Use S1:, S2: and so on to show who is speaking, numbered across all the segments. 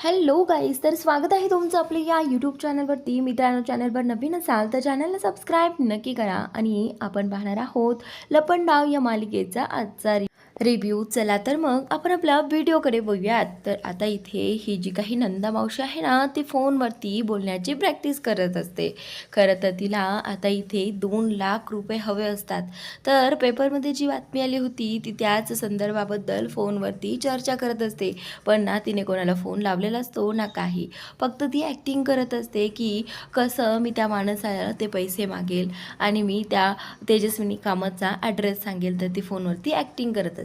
S1: Hello guys, तर स्वागत आहे तुमचं आपल्या या यूट्यूब चॅनलवरती. मित्रांनो, चॅनलवर नवीन असाल तर चॅनलला सबस्क्राईब नक्की करा. आणि आपण पाहणार आहोत लपंडाव या मालिकेचा आजचा रिव्ह्यू. चला तर मग आपण आपल्या व्हिडिओकडे बघूयात. तर आता इथे ही जी काही नंदा मावशी आहे ना, ती फोनवरती बोलण्याची प्रॅक्टिस करत असते. खरं तर तिला आता इथे 2 लाख रुपये हवे असतात. तर पेपरमध्ये जी बातमी आली होती ती त्याच संदर्भाबद्दल फोनवरती चर्चा करत असते. पण ना तिने कोणाला फोन लावलेला असतो ना काही, फक्त ती ॲक्टिंग करत असते की कसं मी त्या माणसाला ते पैसे मागेल आणि मी त्या तेजस्विनी कामतचा ॲड्रेस सांगेल. तर ती फोनवरती ॲक्टिंग करत असते.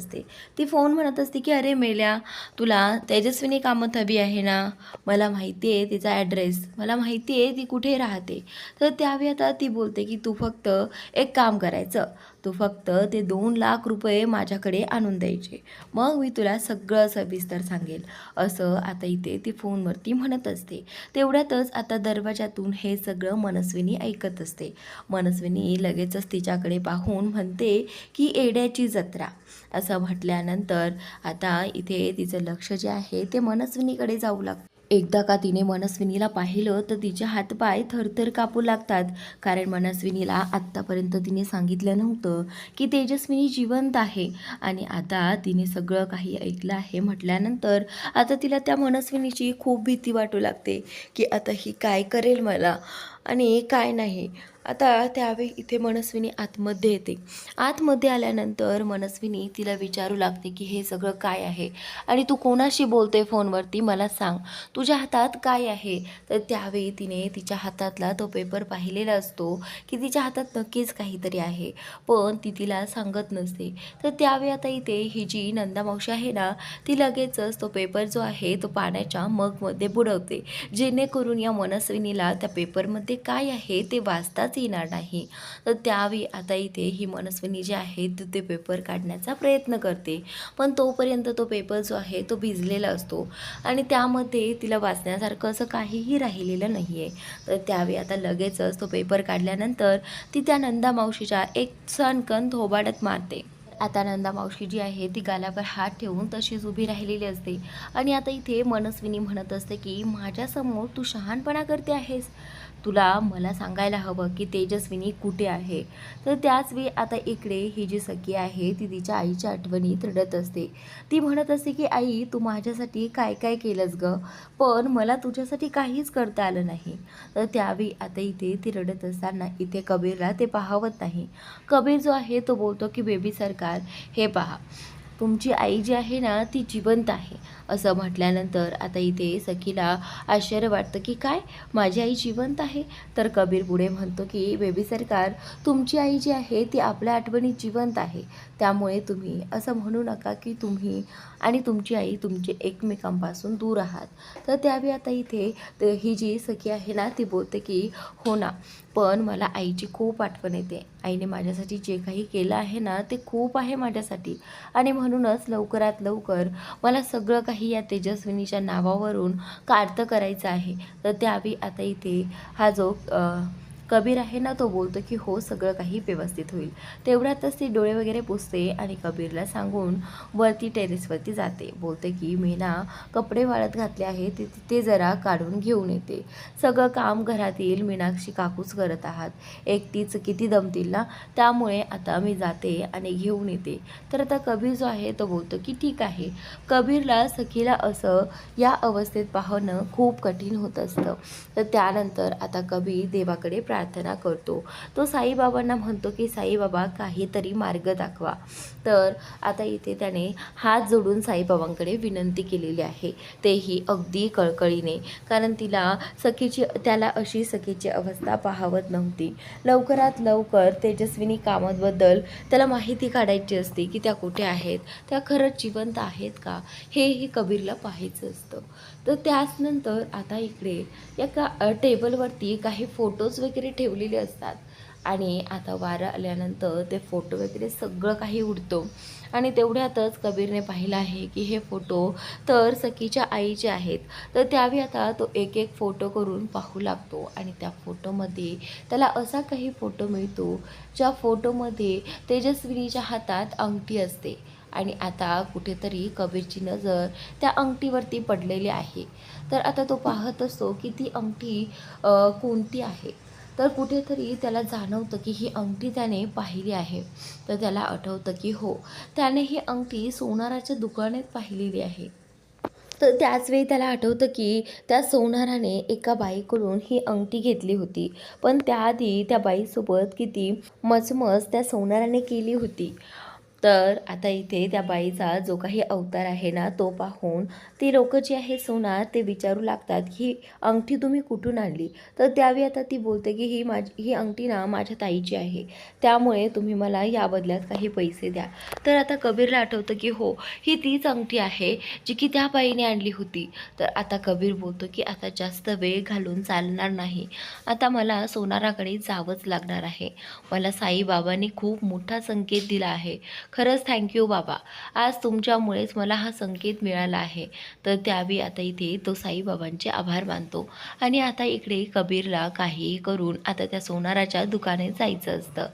S1: ती फोन म्हणत असते की अरे मेल्या, तुला तेजस्विनी कामत हवी आहे ना, मला माहिती आहे तिचा ॲड्रेस, मला माहिती आहे ती कुठे राहते. तर त्यावेळी आता ती बोलते की तू फक्त एक काम करायचं, तू फक्त ते 2 लाख रुपये माझ्याकडे आणून द्यायचे, मग मी तुला सगळं सविस्तर सांगेल, असं आता इथे ती फोनवरती म्हणत असते. तेवढ्यातच आता दरवाजातून हे सगळं मनस्विनी ऐकत असते. मनस्विनी लगेचच तिच्याकडे पाहून म्हणते की एड्याची जत्रा, असं म्हटल्यानंतर आता इथे तिचं लक्ष जे आहे ते मनस्विनीकडे जाऊ लागतं. एकदा का तिने मनस्विनीला पाहिलं तर तिचे हातपाय थरथर कापू लागतात. कारण मनस्विनीला आत्तापर्यंत तिने सांगितलं नव्हतं की तेजस्विनी जिवंत आहे. आणि आता तिने सगळं काही ऐकलं आहे म्हटल्यानंतर आता तिला त्या मनस्विनीची खूप भीती वाटू लागते की आता ही काय करेल मला आणि काय नाही. आता त्यावेळी इथे मनस्विनी आतमध्ये येते. आतमध्ये आल्यानंतर मनस्विनी तिला विचारू लागते की हे सगळं काय आहे आणि तू कोणाशी बोलते फोनवरती, मला सांग, तुझ्या हातात काय आहे. तर त्यावेळी तिने तिच्या हातातला तो पेपर पाहिलेला असतो की तिच्या हातात नक्कीच काहीतरी आहे, पण ती तिला सांगत नसते. तर त्यावेळी आता इथे ही जी नंदा मावशी आहे ना, ती लगेचच तो पेपर जो आहे तो पाण्याच्या मगमध्ये बुडवते, जेणेकरून या मनस्विनीला त्या पेपरमध्ये काय आहे ते वाचताच येणार नाही. तर त्यावेळी आता इथे ही मनस्विनी जी आहे ते पेपर काढण्याचा प्रयत्न करते, पण तोपर्यंत तो पेपर जो आहे तो भिजलेला असतो आणि त्यामध्ये तिला वाचण्यासारखं असं काहीही राहिलेलं नाही आहे. तर त्यावेळी आता लगेचच तो पेपर काढल्यानंतर ती त्या नंदा मावशीच्या एक सणकन थोबाडत मारते. आता नंदा मावशी जी आहे ती गालावर हात ठेवून तशीच उभी राहिलेली असते. आणि आता इथे मनस्विनी म्हणत असते की माझ्यासमोर तू शहाणपणा करते आहेस, तुला मला सांगायला हवं की तेजस्विनी कुठे आहे. तर त्याच वेळी आता इकडे ही जी सखी आहे ती तिच्या आईच्या आठवणीत रडत असते. ती म्हणत असते की आई, तू माझ्यासाठी काय काय केलंस गं, पण मला तुझ्यासाठी काहीच करता आलं नाही. तर त्यावेळी आता इथे ती रडत असताना इथे कबीरला ते पाहवत नाही. कबीर जो आहे तो बोलतो की बेबी सरकार, हे पहा, तुमची आई जी आहे ना ती जिवंत आहे. असं म्हटल्यानंतर आता इथे सखीला आश्चर्य वाटतं की काय, माझी आई जिवंत आहे. तर कबीर पुढे म्हणतो की बेबी सरकार, तुमची आई जी आहे ती आपल्या आठवणीत जिवंत आहे, त्यामुळे तुम्ही असं म्हणू नका की तुम्ही आणि तुमची आई तुमचे एकमेकांपासून दूर आहात. तर त्यावेळी आता इथे ही जी सखी आहे ना ती बोलते की हो ना, पण मला आईची खूप आठवण येते. आईने माझ्यासाठी जे काही केलं आहे ना ते खूप आहे माझ्यासाठी, आणि म्हणूनच लवकरात लवकर मला सगळं काही या तेजस्विनीच्या नावावरून काढतं करायचं आहे. तर त्यावेळी आता इथे हा जो कबीर आहे ना तो बोलतो की हो, सगळं काही व्यवस्थित होईल. तेवढ्यातच ती डोळे वगैरे पुसते आणि कबीरला सांगून वरती टेरेसवरती जाते. बोलते की मी ना कपडे वाळत घातले आहे, ते जरा काढून घेऊन येते. सगळं काम घरातील मीनाक्षी काकूच करत आहात, एकटीच किती दमतील ना, त्यामुळे आता मी जाते आणि घेऊन येते. तर आता कबीर जो आहे तो बोलतो की ठीक आहे. कबीरला सखीला असं या अवस्थेत पाहणं खूप कठीण होत असतं. तर त्यानंतर आता कबीर देवाकडे प्रार्थना करतो. तो साईबाबांना म्हणतो की साईबाबा, काहीतरी मार्ग दाखवा. तर आता इथे त्याने हात जोडून साईबाबांकडे विनंती केलेली आहे, तेही अगदी कळकळीने, कारण त्याला अशी सखीची अवस्था पाहवत नव्हती. लवकरात लवकर तेजस्विनी कामतबद्दल त्याला माहिती काढायची असते की त्या कुठे आहेत, त्या खरंच जिवंत आहेत का, हेही कबीरला पाहायचं असतं. तर त्याच नंतर आता इकडे या टेबलवरती काही फोटोज वगैरे ठेवलेले असतात आणि आता वारं आल्यानंतर ते फोटो वगैरे सगळं काही उडतो. आणि तेवढ्यातच कबीरने पाहिलं आहे की हे फोटो तर सखीच्या आईचे आहेत. तर त्यावेळी आता तो एक एक फोटो करून पाहू लागतो आणि त्या फोटोमध्ये त्याला असा काही फोटो मिळतो ज्या फोटोमध्ये तेजस्विनीच्या हातात अंगठी असते आणि आता कुठेतरी कबीरची नजर त्या अंगठीवरती पडलेली आहे. तर आता तो पाहत असतो की ती अंगठी कोणती आहे. तर कुठेतरी त्याला जाणवतं की ही अंगठी त्याने पाहिली आहे. तर त्याला आठवतं की हो, त्याने ही अंगठी सोनाराच्या दुकानात पाहिलेली आहे. तर त्याच वेळी त्याला आठवतं की त्या सोनाराने एका बाईकडून ही अंगठी घेतली होती. पण त्याआधी त्या बाईसोबत किती मचमच त्या सोनाराने केली होती. तर आता इथे त्या बाईचा जो काही अवतार आहे ना, तो पाहून ती लोकं जी आहे सोनार ते विचारू लागतात, ही अंगठी तुम्ही कुठून आणली? तर त्यावेळी आता ती बोलते की ही अंगठी ना माझ्या ताईची आहे. त्यामुळे तुम्ही मला या बदल्यात काही पैसे द्या. तर आता कबीरला आठवतं की हो, ही तीच अंगठी आहे जी की त्या बाईने आणली होती. तर आता कबीर बोलतो की आता जास्त वेळ घालून चालणार नाही. आता मला सोनाराकडे जावंच लागणार आहे. मला साईबाबांनी खूप मोठा संकेत दिला आहे. खरंच थँक्यू बाबा. आज तुमच्यामुळेच मला हा संकेत मिळाला आहे. तर त्यावेळी आता इथे तो साईबाबांचे आभार मानतो आणि आता इकडे कबीरला काहीही करून आता त्या सोनाराच्या दुकानात जायचं असतं.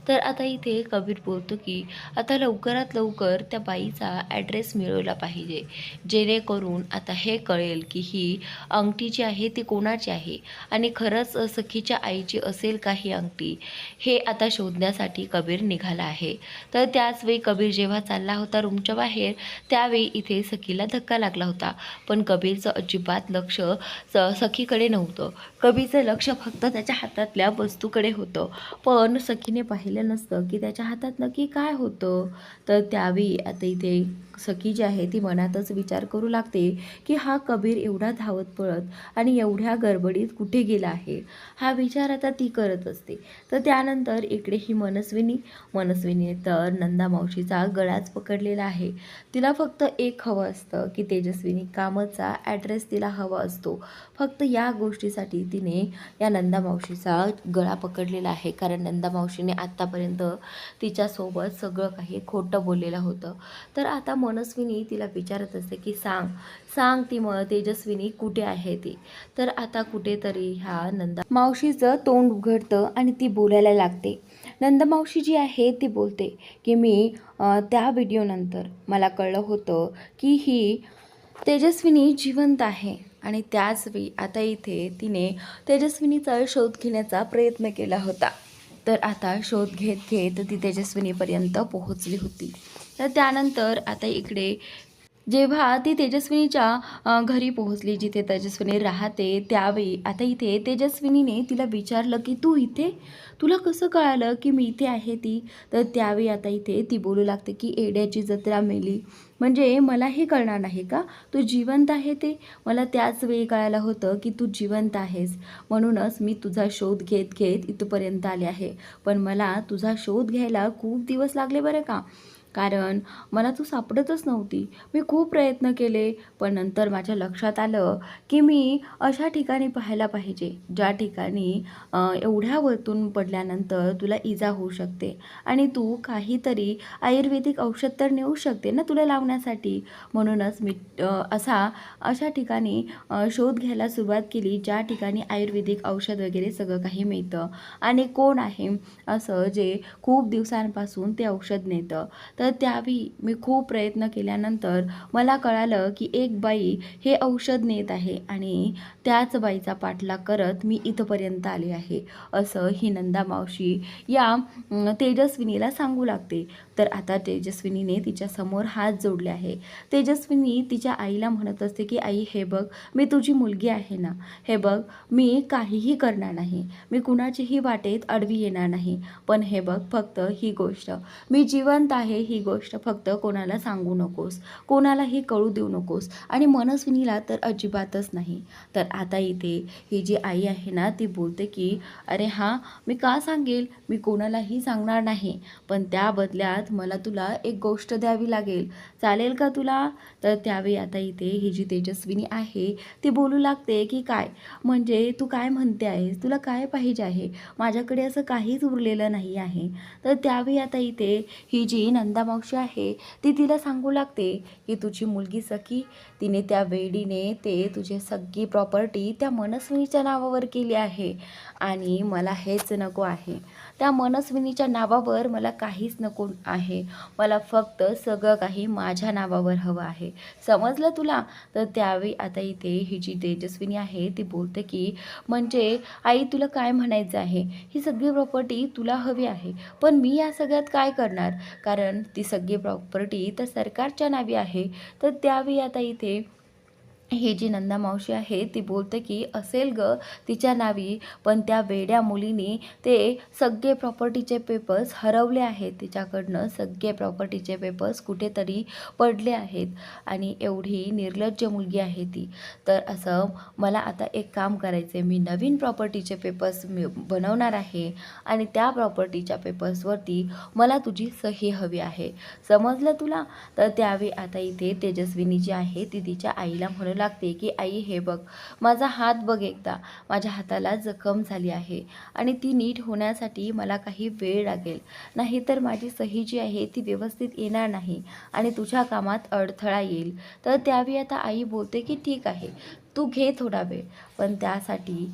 S1: तर आता इथे कबीर बोलतो की आता लवकरात लवकर त्या बाईचा ॲड्रेस मिळवला पाहिजे, जेणेकरून आता हे कळेल की ही अंगठी जी आहे ती कोणाची आहे आणि खरंच सखीच्या आईची असेल का ही अंगठी, हे आता शोधण्यासाठी कबीर निघाला आहे. तर त्याच वेळी कबीर जेव्हा चालला होता रूमच्या बाहेर, त्यावेळी इथे सखीला धक्का लागला होता. पण कबीरचं अजिबात लक्ष सखीकडे नव्हतं. कबीरचं लक्ष फक्त त्याच्या हातातल्या वस्तूकडे होतं. पण सखीने पाहिलं नसतं की त्याच्या हातात नक्की काय होतं. तर त्यावेळी आता इथे सखी जी आहे ती मनातच विचार करू लागते की हा कबीर एवढा धावत पळत आणि एवढ्या गडबडीत कुठे गेला आहे, हा विचार आता ती करत असते. तर त्यानंतर इकडे ही मनस्विनी तर नंदा मावशीचा गळाच पकडलेला आहे. तिला फक्त एक हवं असतं की तेजस्विनी कामतचा ॲड्रेस तिला हवा असतो. फक्त या गोष्टीसाठी तिने या नंदा मावशीचा गळा पकडलेला आहे, कारण नंदा मावशीने आत्तापर्यंत तिच्यासोबत सगळं काही खोटं बोललेलं होतं. तर आता मनस्विनी तिला विचारत असते की सांग ती तेजस्विनी कुठे आहे ती. तर आता कुठेतरी ह्या नंदा मावशीचं तोंड उघडतं आणि ती बोलायला लागते. नंदा मावशी जी आहे ती बोलते की मी त्या व्हिडिओनंतर मला कळलं होतं की ही तेजस्विनी जिवंत आहे आणि त्याच वेळी आता इथे तिने तेजस्विनीचा शोध घेण्याचा प्रयत्न केला होता. तर आता शोध घेत घेत ती तेजस्विनीपर्यंत पोहोचली होती. तर त्यानंतर आता इकडे जेव्हा ती तेजस्विनीच्या घरी पोहोचली, जिथे तेजस्विनी राहते, त्यावेळी आता इथे तेजस्विनीने तिला विचारलं की तू इथे, तुला कसं कळालं की मी इथे आहे ती. तर त्यावेळी आता इथे ती बोलू लागते की एड्याची जत्रा मेली, म्हणजे मला हे कळणार नाही का तू जिवंत आहे ते. मला त्याच वेळी कळालं होतं की तू जिवंत आहेस, म्हणूनच मी तुझा शोध घेत घेत इथपर्यंत आले आहे. पण मला तुझा शोध घ्यायला खूप दिवस लागले बरं का, कारण मला तू सापडतच नव्हती. मी खूप प्रयत्न केले, पण नंतर माझ्या लक्षात आलं की मी अशा ठिकाणी पाहायला पाहिजे ज्या ठिकाणी एवढ्या वरतून पडल्यानंतर तुला इजा होऊ शकते आणि तू काहीतरी आयुर्वेदिक औषध तर नेऊ शकते ना तुला लावण्यासाठी. म्हणूनच मी अशा ठिकाणी शोध घ्यायला सुरुवात केली ज्या ठिकाणी आयुर्वेदिक औषध वगैरे सगळं काही मिळतं आणि कोण आहे असं जे खूप दिवसांपासून ते औषध नेतं. तर त्यावेळी मी खूप प्रयत्न केल्यानंतर मला कळालं की एक बाई हे औषध नेत आहे आणि त्याच बाईचा पाठलाग करत मी इथपर्यंत आले आहे, असं ही नंदा मावशी या तेजस्विनीला सांगू लागते. तर आता तेजस्विनीने तिच्यासमोर हात जोडले आहे. तेजस्विनी तिच्या आईला म्हणत असते की आई हे बघ, मी तुझी मुलगी आहे ना, हे बघ मी काहीही करणार नाही, मी कुणाचीही वाटेत अडवी येणार नाही. पण हे बघ फक्त ही गोष्ट, मी जिवंत आहे ही गोष्ट फक्त कोणाला सांगू नकोस, कोणालाही कळू देऊ नकोस आणि मनस्विनीला तर अजिबातच नाही. तर आता इथे ही जी आई आहे ना ती बोलते की अरे हां, मी का सांगेल, मी कोणालाही सांगणार नाही, पण त्या बदल्यात मला तुला एक गोष्ट द्यावी लागेल, चालेल का तुला. तर त्यावेळी आता इथे ही जी तेजस्विनी आहे ती बोलू लागते की काय म्हणजे तू काय म्हणते आहेस, तुला काय पाहिजे आहे, माझ्याकडे असं काहीच उरलेलं नाही आहे. तर त्यावेळी आता इथे ही जी नंदा नंदा मावशी आहे ती तिला सांगू लागते की तुझी मुलगी सखी तिने त्या वेडीने ते तुझे सगळी प्रॉपर्टी त्या मनस्विनीच्या नावावर केली आहे आणि मला हेच नको आहे. त्या मनस्विनीच्या नावावर मला काहीच नको आहे. मला फक्त सगळं काही माझ्या नावावर हवं आहे. समजलं तुला? तर त्यावेळी आता इथे ही जी तेजस्विनी आहे ती बोलते की म्हणजे आई तुला काय म्हणायचं आहे? ही सगळी प्रॉपर्टी तुला हवी आहे. पण मी या सगळ्यात काय करणार? कारण ती सगळी प्रॉपर्टी तर सरकारच्या नावी आहे. तर त्यावेळी आता इथे ही जी नंदा मावशी आहे ती बोलते की असेल ग तिच्या नावी, पण त्या वेड्या मुलीने ते सगळे प्रॉपर्टीचे पेपर्स हरवले आहेत. तिच्याकडनं सगळे प्रॉपर्टीचे पेपर्स कुठेतरी पडले आहेत आणि एवढी निर्लज्ज मुलगी आहे ती. तर असं मला आता एक काम करायचं आहे, मी नवीन प्रॉपर्टीचे पेपर्स बनवणार आहे आणि त्या प्रॉपर्टीच्या पेपर्सवरती मला तुझी सही हवी आहे. समजलं तुला? तर त्यावेळी आता इथे तेजस्विनी जी आहे ती तिच्या आईला म्हणू लागते की आई हे बघ, माझा हात बघ एकदा, माझ्या हाताला जखम झाली आहे आणि ती नीट होण्यासाठी मला काही वेळ लागेल, नाहीतर माझी सही जी आहे ती व्यवस्थित येणार नाही आणि तुझ्या कामात अडथळा येईल. तर त्यावेळी आता आई बोलते की ठीक आहे, तू घे थोडा वेळ, पण त्यासाठी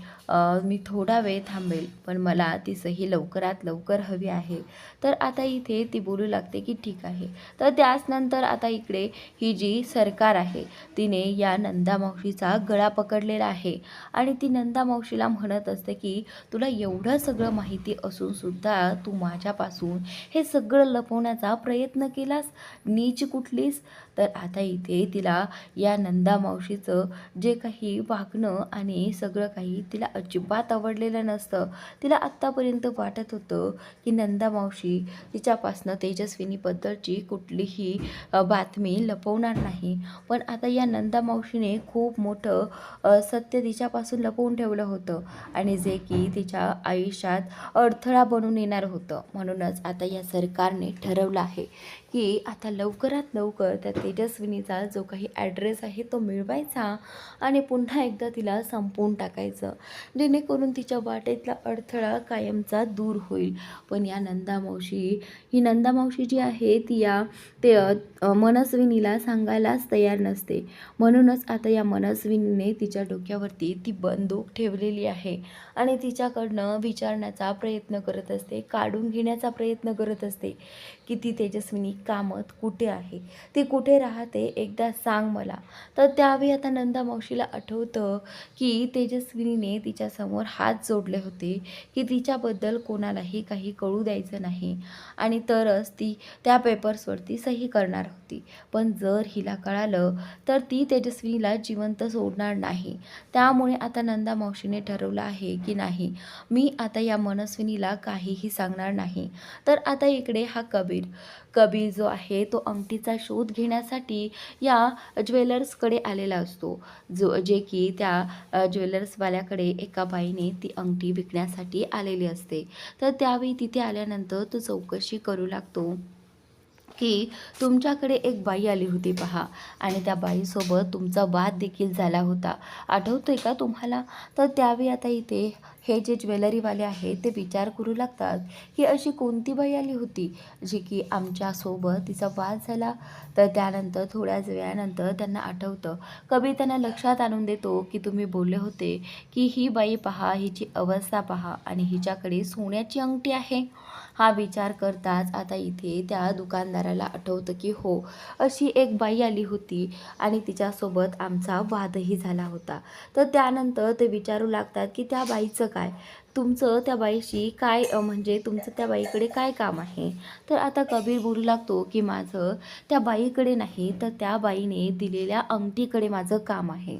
S1: मी थोडा वेळ थांबेल, पण मला ती सही लवकरात लवकर हवी आहे. तर आता इथे ती बोलू लागते की ठीक आहे. तर त्याचनंतर आता इकडे ही जी सरकार आहे तिने या नंदा मावशीचा गळा पकडलेला आहे आणि ती नंदा मावशीला म्हणत असते की तुला एवढं सगळं माहिती असूनसुद्धा तू माझ्यापासून हे सगळं लपवण्याचा प्रयत्न केलास, नीच कुठलीस. तर आता इथे तिला या नंदा मावशीचं जे काही वागणं आणि सगळं काही तिला अजिबात आवडलेलं नसतं. तिला आत्तापर्यंत वाटत होतं की नंदा मावशी तिच्यापासनं तेजस्विनीबद्दलची कुठलीही बातमी लपवणार नाही. पण आता या नंदा मावशीने खूप मोठं सत्य तिच्यापासून लपवून ठेवलं होतं आणि जे की तिच्या आयुष्यात अडथळा बनून येणार होतं. म्हणूनच आता या सरकारने ठरवलं आहे की आता लवकरात लवकर त्या तेजस्विनीचा जो काही ॲड्रेस आहे तो मिळवायचा आणि पुन्हा एकदा तिला संपवून टाकायचं, जेणेकरून तिच्या वाटेतला अडथळा कायमचा दूर होईल. पण या नंदा मावशी जी आहे ती या मनस्विनीला सांगायलाच तयार नसते. म्हणूनच आता या मनस्विनीने तिच्या डोक्यावरती ती बंदूक ठेवलेली आहे आणि तिच्याकडनं विचारण्याचा प्रयत्न करत असते, काढून घेण्याचा प्रयत्न करत असते की ती तेजस्विनी कामत कुठे आहे, ती कुठे राहते, एकदा सांग मला. तर त्यावेळी आता नंदा मावशीला आठवतं की तेजस्विनीने तिच्यासमोर हात जोडले होते की तिच्याबद्दल कोणालाही काही कळू द्यायचं नाही आणि तरच ती त्या पेपर्सवरती सही करणार होती. पण जर हिला कळालं तर ती तेजस्विनीला जिवंत सोडणार नाही. त्यामुळे आता नंदा मावशीने ठरवलं आहे की नाही, मी आता या मनस्विनीला काहीही सांगणार नाही. तर आता इकडे हा कबीर जो आहे तो अंगठीचा शोध घेण्यासाठी या ज्वेलर्सकडे आलेला असतो, जे की त्या ज्वेलर्सवाल्याकडे एका बाईने ती अंगठी विकण्यासाठी आलेली असते. तर त्यावेळी तिथे आल्यानंतर तो चौकशी करू लागतो की तुमच्याकडे एक बाई आली होती पहा आणि त्या बाईसोबत तुमचा वाद देखील झाला होता, आठवतोय का तुम्हाला? तर त्यावेळी आता इथे हे जे ज्वेलरीवाले आहेत ते विचार करू लागतात की अशी कोणती बाई आली होती जी की आमच्यासोबत तिचा वाद झाला. तर त्यानंतर थोड्याच वेळानंतर त्यांना आठवतं, कबीर त्यांना लक्षात आणून देतो की तुम्ही बोलले होते की ही बाई पहा, हिची अवस्था पहा आणि हिच्याकडे सोन्याची अंगठी आहे. हा विचार करताच आता इथे त्या दुकानदाराला आठवतं की हो, अशी एक बाई आली होती आणि तिच्यासोबत आमचा वादही झाला होता. तर त्यानंतर ते विचारू लागतात की त्या बाईचं काय, तुमचं त्या बाईशी काय म्हणजे तुमचं त्या बाईकडे काय काम आहे? तर आता कबीर बोलू लागतो की माझं त्या बाईकडे नाही, तर त्या बाईने दिलेल्या अंगठीकडे माझं काम आहे.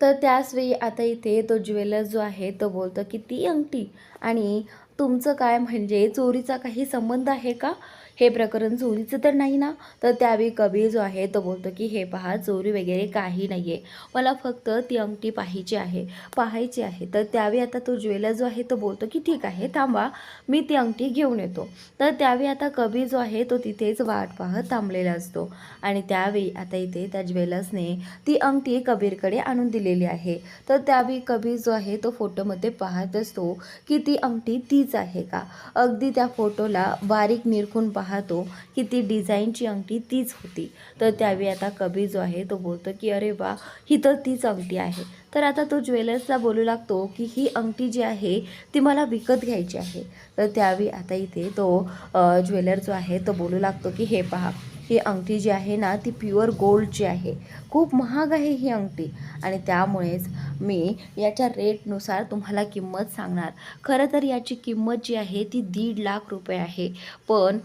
S1: तर त्याच वेळी आता इथे तो ज्वेलर जो आहे तो बोलतो की ती अंगठी आणि तुमचं काय, म्हणजे चोरीचा काही संबंध आहे का? हे प्रकरण चोरीचं तर नाही ना? तर त्यावेळी कबीर जो आहे तो बोलतो की हे पहा, चोरी वगैरे काही नाही आहे, मला फक्त ती अंगठी पाहायची आहे. तर त्यावेळी आता तो ज्वेलर जो आहे तो बोलतो की ठीक आहे, थांबा, मी ती अंगठी घेऊन येतो. तर त्यावेळी आता कबीर जो आहे तो तिथेच वाट पाहत थांबलेला असतो आणि त्यावेळी आता इथे त्या ज्वेलर्सने ती अंगठी कबीरकडे आणून दिलेली आहे. तर त्यावेळी कबीर जो आहे तो फोटोमध्ये पाहत असतो की ती अंगठी तीच आहे का. अगदी त्या फोटोला बारीक निरखून पाहतो की ती डिझाईनची अंगठी तीच होती. तर त्यावेळी आता कबीर जो आहे तो बोलतो की अरे वा, ही तर तीच अंगठी आहे. तर आता तो ज्वेलर्सला बोलू लागतो की ही अंगठी जी आहे ती मला विकत घ्यायची आहे. तर त्यावेळी आता इथे तो ज्वेलर जो आहे तो बोलू लागतो की हे पहा, ही अंगठी जी आहे ना ती प्युअर गोल्डची आहे, खूप महाग आहे ही अंगठी आणि त्यामुळेच मी याच्या रेटनुसार तुम्हाला किंमत सांगणार. खरं तर याची किंमत जी आहे ती 1,50,000 आहे, पण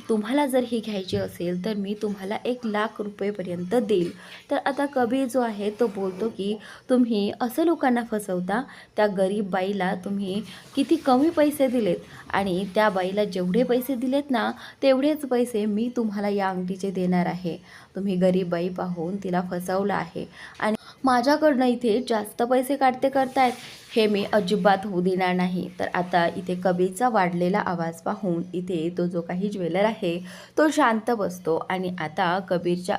S1: तुम्हाला जर ही घ्यायची असेल तर मी तुम्हाला 1,00,000 पर्यंत देईल. तर आता कबीर जो आहे तो बोलतो की तुम्ही असं लोकांना फसवता, त्या गरीब बाईला तुम्ही किती कमी पैसे दिलेत आणि त्या बाईला जेवढे पैसे दिलेत ना तेवढेच पैसे मी तुम्हाला या अंगठीचे देणार आहे. तुम्ही गरीब बाई पाहून तिला फसवलं आहे आणि माझ्याकडनं इथे जास्त पैसे करतायत, हे मी अजिबात होऊ देणार नाही. तर आता इथे कबीरचा वाढलेला आवाज पाहून इथे तो जो काही ज्वेलर आहे तो शांत बसतो आणि आता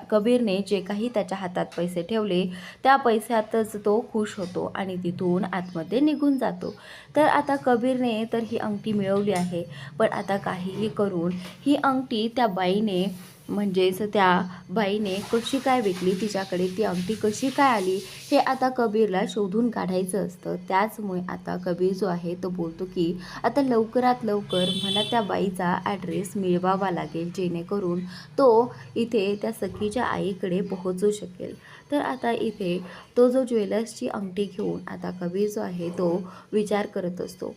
S1: कबीरने जे काही त्याच्या हातात पैसे ठेवले त्या पैशातच तो खुश होतो आणि तिथून आतमध्ये निघून जातो. तर आता कबीरने तर ही अंगठी मिळवली आहे, पण आता काहीही करून ही अंगठी त्या बाईने म्हणजेच त्या बाईने कशी काय विकली, तिच्याकडे ती अंगठी कशी काय आली, हे आता कबीरला शोधून काढायचं असतं. त्याचमुळे आता कबीर जो आहे तो बोलतो की आता लवकरात लवकर मला त्या बाईचा ॲड्रेस मिळवावा लागेल, जेणेकरून तो इथे त्या सखीच्या आईकडे पोहोचू शकेल. तर आता इथे तो जो ज्वेलर्सची अंगठी घेऊन आता कबीर जो आहे तो विचार करत असतो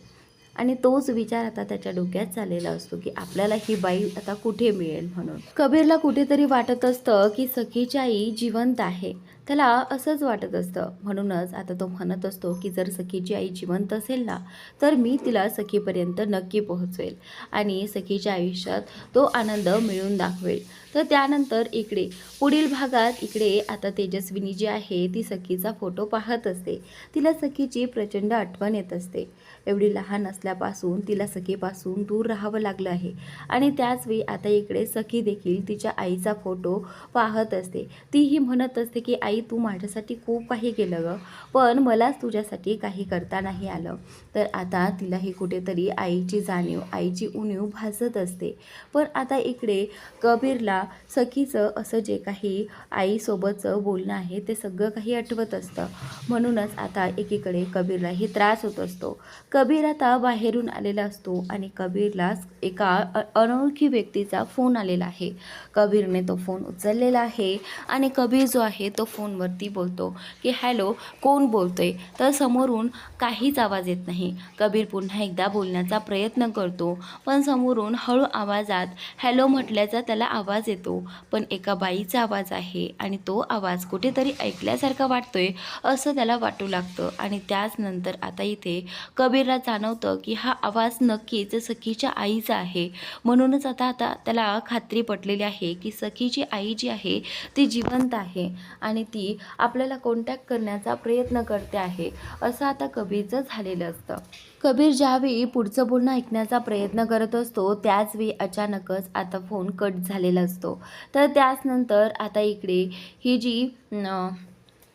S1: आणि तोच विचार आता त्याच्या डोक्यात चाललेला असतो की आपल्याला ही बाई आता कुठे मिळेल म्हणून. कबीरला कुठेतरी वाटत असतं की सखीची आई जिवंत आहे, त्याला असंच वाटत असतं. म्हणूनच आता तो म्हणत असतो की जर सखीची आई जिवंत असेल ना तर मी तिला सखीपर्यंत नक्की पोहोचवेल आणि सखीच्या आयुष्यात तो आनंद मिळवून दाखवेल. तर त्यानंतर इकडे पुढील भागात इकडे आता तेजस्विनी जी आहे ती सखीचा फोटो पाहत असते. तिला सखीची प्रचंड आठवण येत असते. एवढी लहान असल्यापासून तिला सखीपासून दूर राहावं लागलं आहे आणि त्याचवेळी आता इकडे सखी देखील तिच्या आईचा फोटो पाहत असते. तीही म्हणत असते की आई, तू माझ्यासाठी खूप काही केलं गं, पण मलाच तुझ्यासाठी काही करता नाही आलं. तर आता तिलाही कुठेतरी आईची जाणीव, आईची उणीव भासत असते. पण आता इकडे कबीरला सखीचं असं जे काही आईसोबतचं बोलणं आहे ते सगळं काही आठवत असतं. म्हणूनच आता एकीकडे कबीरलाही त्रास होत असतो. कबीर आता बाहेरून आलेला असतो आणि कबीरला एका अनोळखी व्यक्तीचा फोन आलेला आहे. कबीरने तो फोन उचललेला आहे आणि कबीर जो आहे तो फोनवरती बोलतो की हॅलो, कोण बोलतोय? तर समोरून काहीच आवाज येत नाही. कबीर पुन्हा एकदा बोलण्याचा प्रयत्न करतो, पण समोरून हळू आवाजात हॅलो म्हटल्याचा त्याला आवाज येतो, पण एका बाईचा आवाज आहे आणि तो आवाज कुठेतरी ऐकल्यासारखा वाटतोय असं त्याला वाटू लागतं. आणि त्याच नंतर आता इथे कबीरला जाणवतं की हा आवाज नक्कीच सखीच्या आईचा आहे. म्हणूनच आता आता त्याला खात्री पटलेली आहे की सखीची आई जी आहे ती जिवंत आहे आणि ती आपल्याला कॉन्टॅक्ट करण्याचा प्रयत्न करते आहे, असं आता कबीरचं झालेलं असतं. कबीर ज्यावेळी पुढचं बोलणं ऐकण्याचा प्रयत्न करत असतो त्याचवेळी अचानकच आता फोन कट झालेला असतो. तर त्याचनंतर आता इकडे ही जी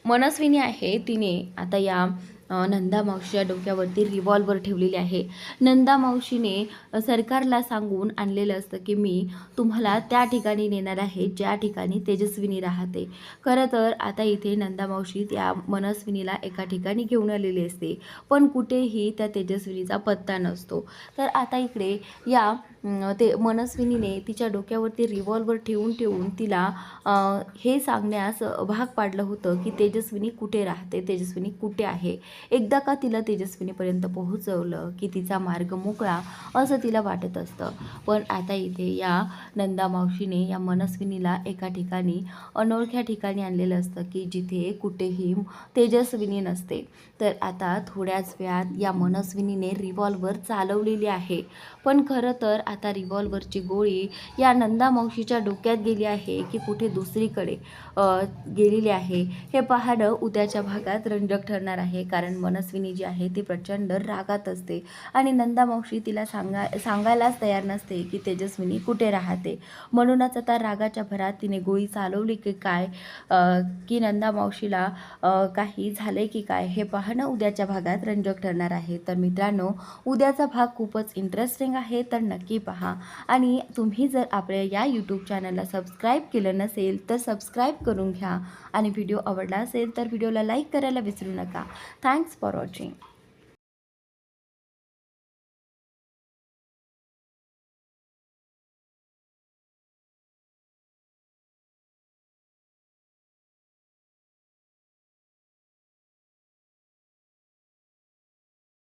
S1: मनस्विनी आहे तिने आता या नंदा मावशीच्या डोक्यावरती रिव्हॉल्वर ठेवलेली आहे. नंदा मावशीने सरकारला सांगून आणलेलं असतं की मी तुम्हाला त्या ठिकाणी नेणार आहे ज्या ठिकाणी तेजस्विनी राहते. खरं तर आता इथे नंदा मावशी त्या मनस्विनीला एका ठिकाणी घेऊन आलेली असते, पण कुठेही त्या तेजस्विनीचा पत्ता नसतो. तर आता इकडे या ते मनस्विनीने तिच्या डोक्यावरती रिव्हॉल्वर ठेवून तिला हे सांगण्यास भाग पाडलं होतं की तेजस्विनी कुठे राहते, तेजस्विनी कुठे आहे. एकदा का तिला तेजस्विनीपर्यंत पोहोचवलं की तिचा मार्ग मोकळा असं तिला वाटत असतं. पण आता इथे या नंदा मावशीने या मनस्विनीला एका ठिकाणी अनोळख्या ठिकाणी आणलेलं असतं की जिथे कुठेही तेजस्विनी नसते. तर आता थोड्याच वेळात या मनस्विनीने रिव्हॉल्वर चालवलेली आहे, पण खरं तर आता रिव्हॉल्वरची गोळी या नंदा मावशीच्या डोक्यात गेली आहे की कुठे दुसरीकडे गेलेली आहे हे पाहणं उद्याच्या भागात रंजक ठरणार आहे. कारण मनस्विनी जी आहे ती प्रचंड रागात असते आणि नंदा मावशी तिला सांगायलाच तयार नसते की तेजस्विनी कुठे राहते. म्हणूनच आता रागाच्या भरात तिने गोळी चालवली की काय, की नंदा मावशीला काही झाले की काय हे पाहणं उद्याच्या भागात रंजक ठरणार आहे. तर मित्रांनो, उद्याचा भाग खूपच इंटरेस्टिंग आहे, तर नक्की पहा. आणि तुम्ही जर आपल्या या यूट्यूब चॅनलला सबस्क्राईब केलं नसेल तर सबस्क्राईब करून घ्या. आणि व्हिडिओ आवडला असेल तर व्हिडिओला लाईक करायला विसरू नका. Thanks for watching.